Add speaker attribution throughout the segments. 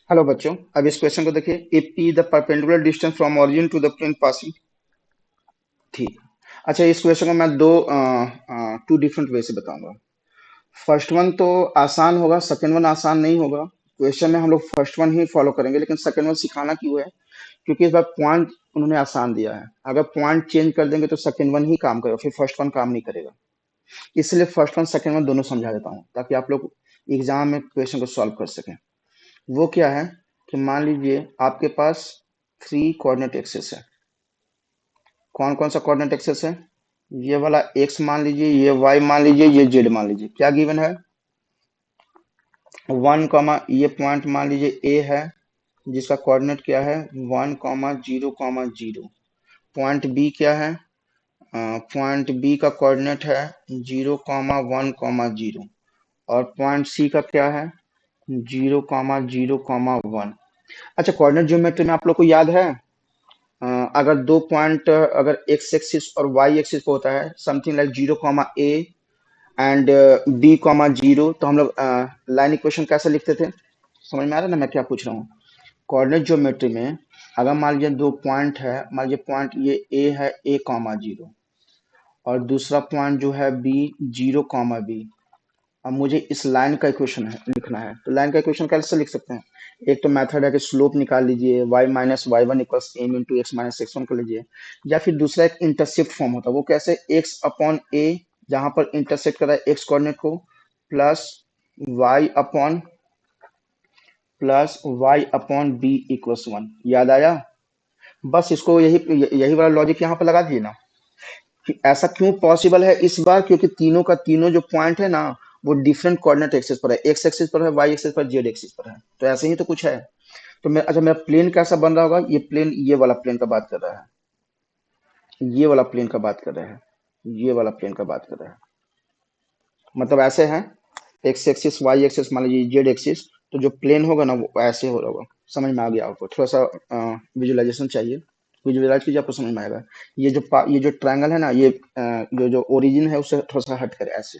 Speaker 1: Hello बच्चों, अब इस क्वेश्चन को देखिए। If P the perpendicular distance from origin to the plane passing. ठीक। अच्छा, इस क्वेश्चन को मैं टू डिफरेंट वे से बताऊंगा। फर्स्ट वन तो आसान होगा, सेकंड वन आसान नहीं होगा। क्वेश्चन में हम लोग फर्स्ट वन ही फॉलो करेंगे, लेकिन सेकंड वन सिखाना क्यों है? क्योंकि इस बार पॉइंट उन्होंने आसान दिया है। अगर पॉइंट चेंज कर देंगे तो सेकंड वन ही काम करेगा, फिर फर्स्ट वन काम नहीं करेगा। इसलिए फर्स्ट वन सेकंड वन दोनों समझा देता हूँ, ताकि आप लोग एग्जाम में क्वेश्चन को सॉल्व कर सकें। वो क्या है कि मान लीजिए आपके पास थ्री कोऑर्डिनेट एक्सेस है। कौन कौन सा कोऑर्डिनेट एक्सेस है? ये वाला एक्स मान लीजिए, ये वाई मान लीजिए, ये जेड मान लीजिए। क्या गिवन है? वन कॉमा, ये पॉइंट मान लीजिए ए है, जिसका कोऑर्डिनेट क्या है? One comma zero. Point B क्या है? पॉइंट बी का कोऑर्डिनेट है zero comma one comma zero. और पॉइंट सी का क्या है? Zero comma one. अच्छा, कोऑर्डिनेट ज्योमेट्री में आप लोग को याद है, अगर दो पॉइंट अगर एक्स एक्सिस और वाई एक्सिस पे होता है, something like zero comma A and B comma zero, तो हम लोग लाइन इक्वेशन कैसे लिखते थे? समझ में आ रहा है ना मैं क्या पूछ रहा हूँ? कोऑर्डिनेट ज्योमेट्री में अगर मान लीजिए दो पॉइंट है, मान लीजिए पॉइंट ये ए है, ए कॉमा जीरो, और दूसरा पॉइंट जो है बी, जीरो कॉमा बी। अब मुझे इस लाइन का इक्वेशन है लिखना है, तो लाइन का इक्वेशन कैसे लिख सकते हैं? एक तो मेथड है कि स्लोप निकाल लीजिए, y minus Y one equals M into X minus X one कर लीजिए। या फिर दूसरा एक इंटरसेप्ट फॉर्म होता है। वो कैसे? एक्स अपॉन ए, जहां पर इंटरसेप्ट कर रहा है एक्स कोऑर्डिनेट को, plus Y upon B equals one. याद आया? बस इसको यही यही वाला लॉजिक यहाँ पर लगा दिए ना। कि ऐसा क्यों पॉसिबल है इस बार? क्योंकि तीनों का तीनों जो पॉइंट है ना, वो डिफरेंट कोऑर्डिनेट एक्सिस पर है। एक्स एक्सिस पर है, वाई एक्सिस पर, जेड एक्सिस पर है। तो ऐसे ही तो कुछ है। तो मैं, अच्छा, मेरा प्लेन कैसा बन रहा होगा? ये प्लेन, ये वाला प्लेन का बात कर रहा है, ये वाला प्लेन का बात कर रहा है, ये वाला प्लेन का बात कर रहा है। मतलब ऐसे है, एक्स एक्सिस, वाई एक्सिस, मान लीजिए जेड एक्सिस। तो जो प्लेन होगा ना, वो ऐसे हो रहा होगा। समझ में आ गया आपको? थोड़ा सा विजुअलाइजेशन चाहिए, विजुअलाइज कीजिए, आपको समझ में आएगा। ये जो ट्रायंगल है ना, ये जो ओरिजिन है उससे थोड़ा सा हट कर ऐसे,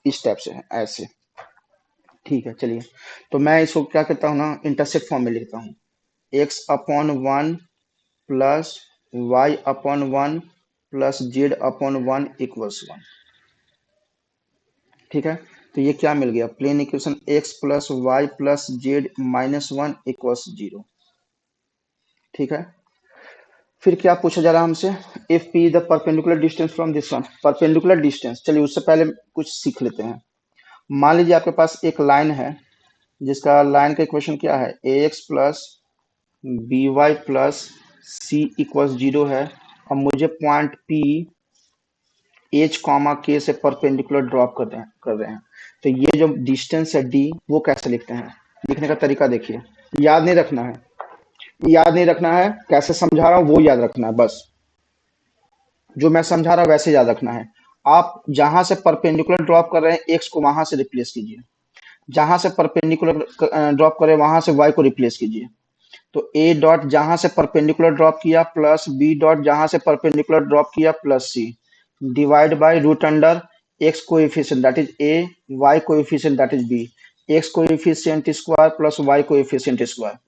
Speaker 1: इस टाइप से है, ऐसे। ठीक है, चलिए। तो मैं इसको क्या करता हूँ ना, इंटरसेप्ट फॉर्म में लिखता हूँ। X upon one plus Y upon one plus Z upon one equals one. ठीक है। तो ये क्या मिल गया? Plane equation X plus Y plus Z minus one equals zero. ठीक है। फिर क्या पूछा जा रहा है हमसे? If P the perpendicular distance from this one. Perpendicular distance, चलिए उससे पहले कुछ सीख लेते हैं। मान लीजिए आपके पास एक लाइन है, जिसका लाइन का इक्वेशन क्या है? A X plus B Y plus C equals zero है। और मुझे पॉइंट पी एच कॉमा के से परपेंडिकुलर ड्रॉप कर रहे हैं। तो ये जो डिस्टेंस है डी, वो कैसे लिखते हैं? लिखने का तरीका देखिए। याद नहीं रखना है, याद नहीं रखना है, कैसे समझा रहा हूँ वो याद रखना है बस। जो मैं समझा रहा हूँ वैसे याद रखना है। आप जहां से परपेंडिकुलर ड्रॉप कर रहे हैं एक्स को, वहां से रिप्लेस कीजिए। जहां से परपेंडिकुलर ड्रॉप कर रहे हैं वहां से वाई को रिप्लेस कीजिए। तो ए डॉट जहां से परपेंडिकुलर ड्रॉप किया, प्लस बी डॉट जहां से परपेंडिकुलर ड्रॉप किया, plus C, divide by root under X coefficient that is A, Y coefficient that is B. X coefficient square plus Y coefficient square.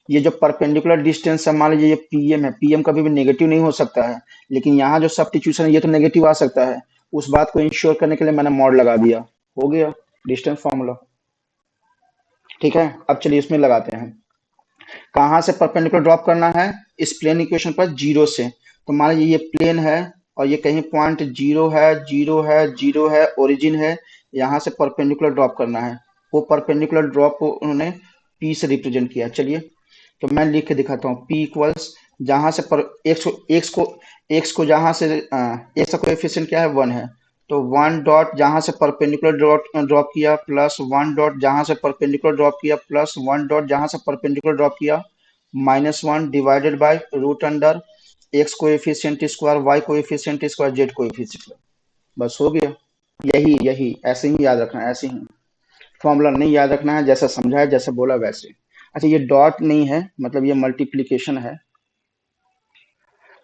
Speaker 1: ये जो perpendicular distance है, मान लीजिए ये पीएम है। पीएम कभी भी नेगेटिव नहीं हो सकता है, लेकिन यहाँ जो सब्स्टिट्यूशन है ये तो नेगेटिव आ सकता है। उस बात को इंश्योर करने के लिए मैंने मॉड लगा दिया। हो गया डिस्टेंस फॉर्मूला। ठीक है, अब चलिए इसमें लगाते हैं। कहाँ से परपेंडिकुलर ड्रॉप करना है? इस प्लेन इक्वेशन पर जीरो से। तो मान लीजिए ये प्लेन है, और ये कहीं पॉइंट जीरो है, जीरो है, जीरो है, ओरिजिन है। यहाँ से परपेंडिकुलर ड्रॉप करना है। वो परपेंडिकुलर ड्रॉप को उन्होंने पी से रिप्रेजेंट किया। चलिए, तो मैं लिख के दिखाता हूँ। पी इक्वल्स, जहाँ से पर एक्स को जहाँ से एक्स का कोएफिशिएंट क्या है? वन है। तो वन डॉट जहाँ से परपेंडिकुलर ड्रॉप ड्रॉप किया, प्लस वन डॉट जहाँ से परपेंडिकुलर ड्रॉप किया, प्लस वन डॉट जहाँ से परपेंडिकुलर ड्रॉप किया, minus one divided by root under X coefficient square, Y coefficient square, Z coefficient. बस हो गया। यही यही ऐसे ही याद रखना है, ऐसे ही। फॉर्मूला नहीं याद रखना है, जैसा समझा है, जैसे बोला वैसे। अच्छा, ये डॉट नहीं है, मतलब ये मल्टीप्लीकेशन है।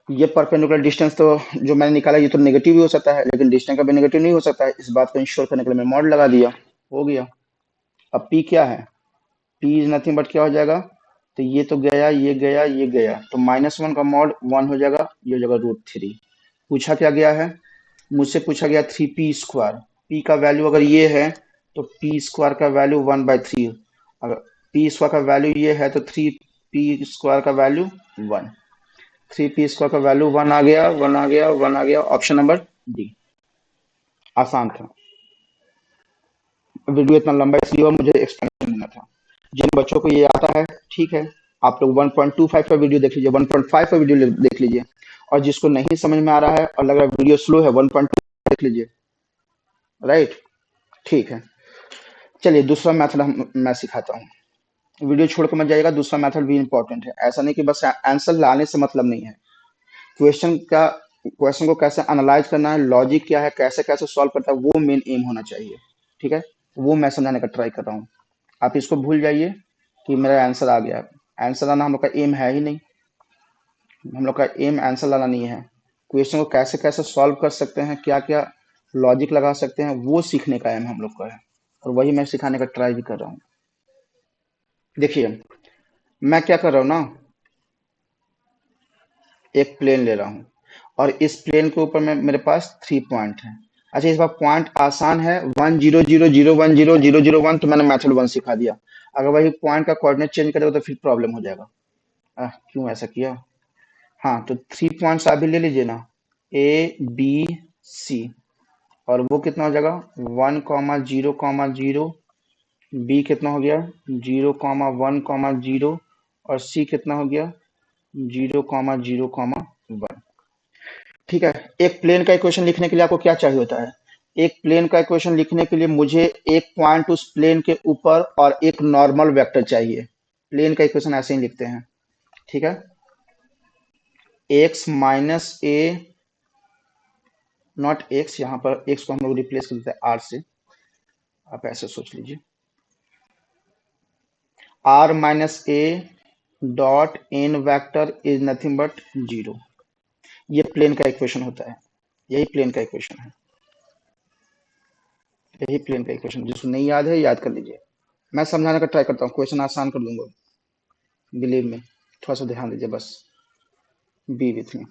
Speaker 1: ये परपेंडिकुलर डिस्टेंस तो जो मैंने निकाला, ये तो नेगेटिव भी हो सकता है, लेकिन डिस्टेंस का भी नेगेटिव नहीं हो सकता है। इस बात को इंश्योर करने के लिए मैं मॉड लगा दिया। हो गया। अब पी क्या है? p इज नथिंग बट क्या हो जाएगा, तो ये तो गया, ये गया, ये गया, तो -1 का मॉड 1 हो जाएगा, ये हो जाएगा √3। पूछा क्या गया है, मुझसे पूछा गया 3p²। p का वैल्यू अगर ये है तो p² का वैल्यू 1/3, अगर p² का वैल्यू ये है तो 3p² का वैल्यू 1। 3p² का वैल्यू 1 आ गया, 1 आ गया, 1 आ गया, ऑप्शन नंबर डी। आसान था। वीडियो इतना लंबा इसलिए हुआ, मुझे एक्सप्लेनेशन देना था। जिन बच्चों को ये आता है ठीक है, आप लोग 1.25 का वीडियो देख लीजिए, 1.5 का वीडियो देख लीजिए, और जिसको नहीं समझ में आ रहा है और लग रहा है वीडियो स्लो है, 1.2 देख लीजिए। राइट, ठीक है। चलिए दूसरा मेथड मैं सिखाता हूँ। वीडियो छोड़ के मत जाइएगा, दूसरा मेथड भी इंपॉर्टेंट है। ऐसा नहीं कि बस आंसर लाने से मतलब नहीं है, क्वेश्चन को कैसे एनालाइज करना है, लॉजिक क्या है, कैसे कैसे सॉल्व करता है, वो मेन एम होना चाहिए। ठीक है, वो मैं समझाने का ट्राई कर रहा हूँ। आप इसको भूल जाइए कि मेरा आंसर आ गया। आंसर लाना हम लोग का एम है ही नहीं, हम लोग का एम आंसर लाना नहीं है। क्वेश्चन को कैसे कैसे सॉल्व कर सकते हैं, क्या क्या लॉजिक लगा सकते हैं, वो सीखने का एम हम लोग का है, और वही मैं सिखाने का ट्राई भी कर रहा हूँ। देखिए मैं क्या कर रहा हूँ ना, एक प्लेन ले रहा हूँ और इस प्लेन के ऊपर में मेरे पास 3 पॉइंट है। अच्छा इस बार पॉइंट आसान है, 1 0 0 0 1 0 0 0 1, तो मैंने मेथड 1 सिखा दिया। अगर वही पॉइंट का कोऑर्डिनेट चेंज करेगा तो फिर प्रॉब्लम हो जाएगा। क्यों ऐसा किया। हाँ तो 3 पॉइंट्स आप भी ले लीजिए ना, ए बी सी, और वो कितना हो जाएगा 1,0,0, बी कितना हो गया 0,1,0, और सी कितना हो गया 0,0,1। ठीक है, एक प्लेन का इक्वेशन लिखने के लिए आपको क्या चाहिए होता है, एक प्लेन का इक्वेशन लिखने के लिए मुझे एक पॉइंट उस प्लेन के ऊपर और एक नॉर्मल वेक्टर चाहिए। प्लेन का इक्वेशन ऐसे ही लिखते हैं। ठीक है, x minus A, not x, यहाँ पर x को हम लोग रिप्लेस कर देते हैं r से, आप ऐसे सोच लीजिए, r minus A dot N vector is nothing but 0। ये प्लेन का इक्वेशन होता है, यही प्लेन का इक्वेशन है, यही प्लेन का इक्वेशन। जिसको नहीं याद है याद कर लीजिए, मैं समझाने का ट्राई करता हूँ, क्वेश्चन आसान कर दूंगा, बिलीव में, थोड़ा सा ध्यान दीजिए बस, बी विथ मी।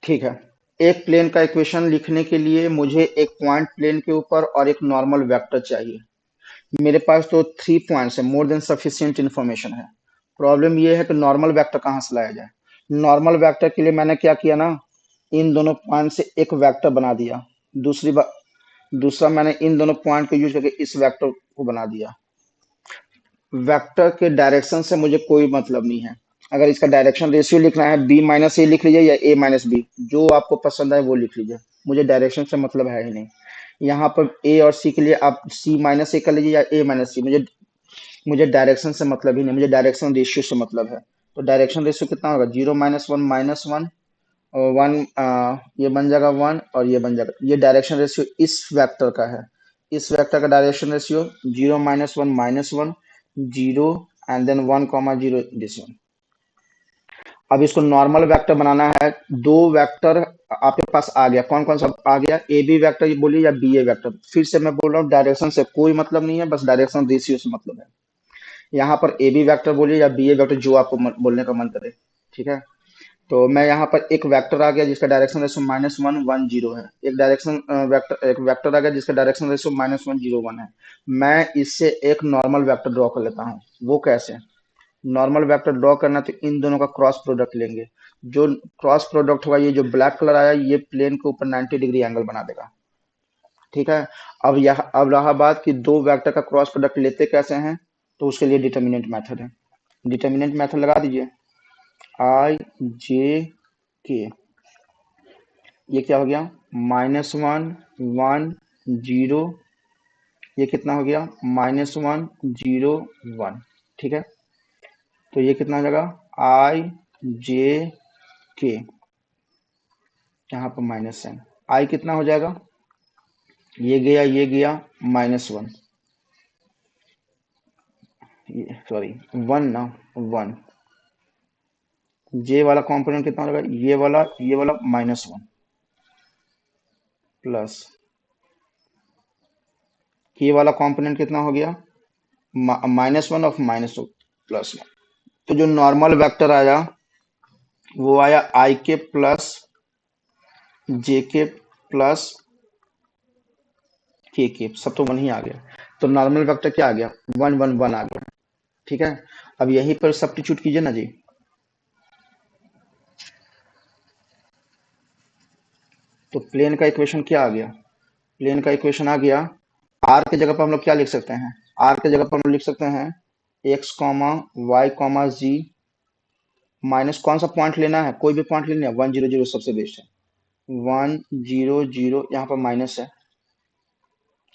Speaker 1: ठीक है, एक प्लेन का इक्वेशन लिखने के लिए मुझे एक पॉइंट प्लेन के ऊपर और एक नॉर्मल वेक्टर चाहिए। मेरे पास तो 3 पॉइंट्स है, मोर देन सफिशिएंट इन्फॉर्मेशन है। प्रॉब्लम ये है कि नॉर्मल वेक्टर कहाँ से लाया जाए। नॉर्मल वेक्टर के लिए मैंने क्या किया ना, इन दोनों पॉइंट से एक वेक्टर बना दिया, दूसरा मैंने इन दोनों पॉइंट को यूज करके इस वेक्टर को बना दिया। वेक्टर के डायरेक्शन से मुझे कोई मतलब नहीं है। अगर इसका डायरेक्शन रेशियो लिखना है b माइनस ए लिख लीजिए या a माइनस बी, जो आपको पसंद है वो लिख लीजिए, मुझे डायरेक्शन से मतलब है ही नहीं। यहाँ पर a और c के लिए आप c माइनस ए कर लीजिए या a माइनस सी, मुझे डायरेक्शन से मतलब ही नहीं, मुझे डायरेक्शन रेशियो से मतलब है। तो डायरेक्शन रेशियो कितना होगा 0 -1 और 1, ये बन जाएगा 1 और ये बन जाएगा, ये डायरेक्शन रेशियो इस वेक्टर का है। इस वेक्टर का direction ratio 0 -1 0 and then 1,0 this one. अब इसको नॉर्मल वेक्टर बनाना है, दो वेक्टर आपके पास आ गया, कौन कौन सा आ गया, ए बी वेक्टर बोलिए या बी ए वेक्टर। फिर से मैं बोल रहा हूँ डायरेक्शन से कोई मतलब नहीं है, बस डायरेक्शन रेशियो से मतलब है। यहाँ पर ए बी वेक्टर बोलिए या बी ए वेक्टर, जो आपको बोलने का मन करे। ठीक है, तो मैं यहाँ पर एक वेक्टर आ गया जिसका डायरेक्शन रेशियो -1 1 0 है, एक डायरेक्शन वेक्टर, एक वेक्टर आ गया जिसका डायरेक्शन रेशियो -1 0 1 है। मैं इससे एक नॉर्मल वेक्टर ड्रॉ कर लेता हूँ। वो कैसे, नॉर्मल वेक्टर ड्रॉ करना तो इन दोनों का क्रॉस प्रोडक्ट लेंगे, जो क्रॉस प्रोडक्ट होगा, ये जो ब्लैक कलर आया ये प्लेन के ऊपर 90 डिग्री एंगल बना देगा। ठीक है, अब रहा बात कि दो वेक्टर का क्रॉस प्रोडक्ट लेते कैसे हैं, तो उसके लिए डिटर्मिनेंट मेथड है। डिटर्मिनेंट मेथड लगा दीजिए, आई जे के, ये क्या हो गया -1 1 0, ये कितना हो गया -1 0 1। ठीक है, तो ये कितना हो जाएगा आई जे के, यहाँ पर माइनस साइन, आई कितना हो जाएगा, ये गया -1, सॉरी 1 ना 1, जे वाला कंपोनेंट कितना हो जाएगा, ये वाला -1 प्लस के वाला कंपोनेंट कितना हो गया -1 ऑफ -+1। तो जो नॉर्मल वेक्टर आया वो आया आई के प्लस जे के प्लस के सब तो 1 ही आ गया। तो नॉर्मल वेक्टर क्या आ गया, 1 1 1 आ गया। ठीक है, अब यहीं पर सब्स्टिट्यूट कीजिए ना जी। तो प्लेन का इक्वेशन क्या आ गया, प्लेन का इक्वेशन आ गया, आर के जगह पर हम लोग क्या लिख सकते हैं, आर के जगह पर हम लोग लिख सकते हैं एक्स कॉमा वाई कॉमा जी माइनस कौन सा पॉइंट लेना है, कोई भी पॉइंट लेना है, 1 0 0 सबसे बेस्ट है, 1 0 0 यहाँ पर माइनस है,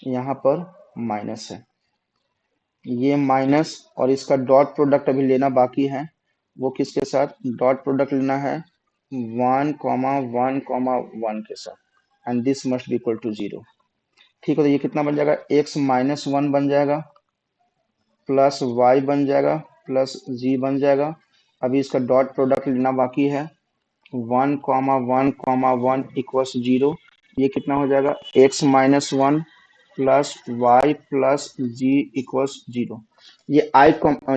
Speaker 1: यहाँ पर माइनस है, ये माइनस और इसका डॉट प्रोडक्ट अभी लेना बाकी है, वो किसके साथ डॉट प्रोडक्ट लेना है 1 कॉमा 1 कॉमा 1 के साथ, and this must be equal to 0। ठीक है, तो ये कितना बन जाएगा, x -1 बन जाएगा प्लस y बन जाएगा प्लस g बन जाएगा। अभी इसका डॉट प्रोडक्ट लेना बाकी है, 1 कॉमा 1 कॉमा 1 इक्वल्स 0। ये कितना हो जाएगा, x -1 plus y plus g equals 0। ये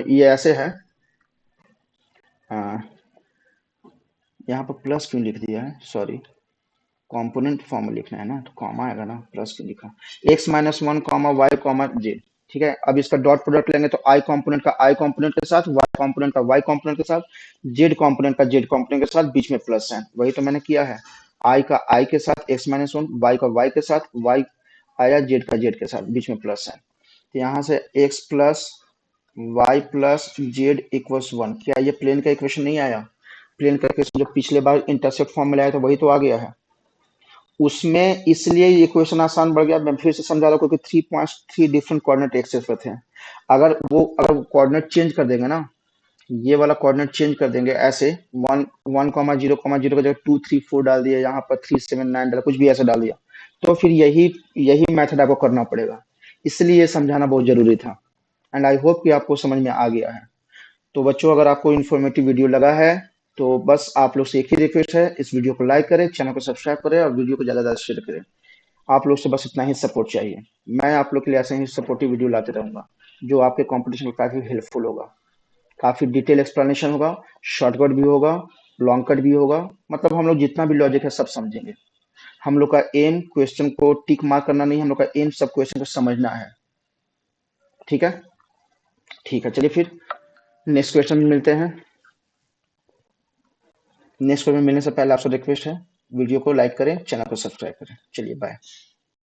Speaker 1: ये ऐसे है, यहाँ पर प्लस क्यों लिख दिया है, सॉरी, कंपोनेंट फॉर्म में लिखना है ना, तो कॉमा आएगा ना, प्लस क्यों लिखा, x-1 कॉमा वाई कॉमा जे। ठीक है, अब इसका डॉट प्रोडक्ट लेंगे तो आई कंपोनेंट का आई कंपोनेंट के साथ, वाई कंपोनेंट का वाई कंपोनेंट के साथ, जेड कंपोनेंट का जेड कंपोनेंट के साथ, बीच में प्लस है, वही तो मैंने किया है, आई का आई के साथ x-1, वाई का वाई के साथ, वाई आया जेड का जेड के साथ, बीच में प्लस है, तो यहाँ से x plus Y plus Z equals 1। क्या ये प्लेन का इक्वेशन नहीं आया, प्लेन का इक्वेशन जो पिछले बार इंटरसेप्ट फॉर्म में लाया था वही तो आ गया है उसमें, इसलिए ये इक्वेशन आसान बढ़ गया। मैं फिर से समझा रहा हूँ क्योंकि 3 डिफरेंट कोऑर्डिनेट एक्सेस पे थे, अगर कोऑर्डिनेट चेंज कर देंगे ना, ये वाला कोऑर्डिनेट चेंज कर देंगे ऐसे, 1 1 0 0 का जगह 2 3 4 डाल दिया, यहाँ पर 3 7 9 डाला, कुछ भी ऐसे डाल दिया, तो फिर यही यही मेथड आपको करना पड़ेगा, इसलिए ये समझाना बहुत जरूरी था। एंड आई होप कि आपको समझ में आ गया है। तो बच्चों, अगर आपको इन्फॉर्मेटिव वीडियो लगा है तो बस आप लोग से एक ही रिक्वेस्ट है, इस वीडियो को लाइक करें, चैनल को सब्सक्राइब करें और वीडियो को ज़्यादा से ज़्यादा शेयर करें। आप लोग से बस इतना ही सपोर्ट चाहिए, मैं आप लोग के लिए ऐसे ही सपोर्टिव वीडियो लाते रहूंगा जो आपके कंपटीशन में काफ़ी हेल्पफुल होगा, काफ़ी डिटेल एक्सप्लेनेशन होगा, शॉर्टकट भी होगा, लॉन्ग कट भी होगा, मतलब हम लोग जितना भी लॉजिक है सब समझेंगे। हम लोग का एम क्वेश्चन को टिक मार्क करना नहीं, हम लोग का एम सब क्वेश्चन को समझना है। ठीक है, ठीक है, चलिए फिर नेक्स्ट क्वेश्चन में मिलते हैं। नेक्स्ट क्वेश्चन में मिलने से पहले आपसे रिक्वेस्ट है, वीडियो को लाइक करें, चैनल को सब्सक्राइब करें। चलिए बाय।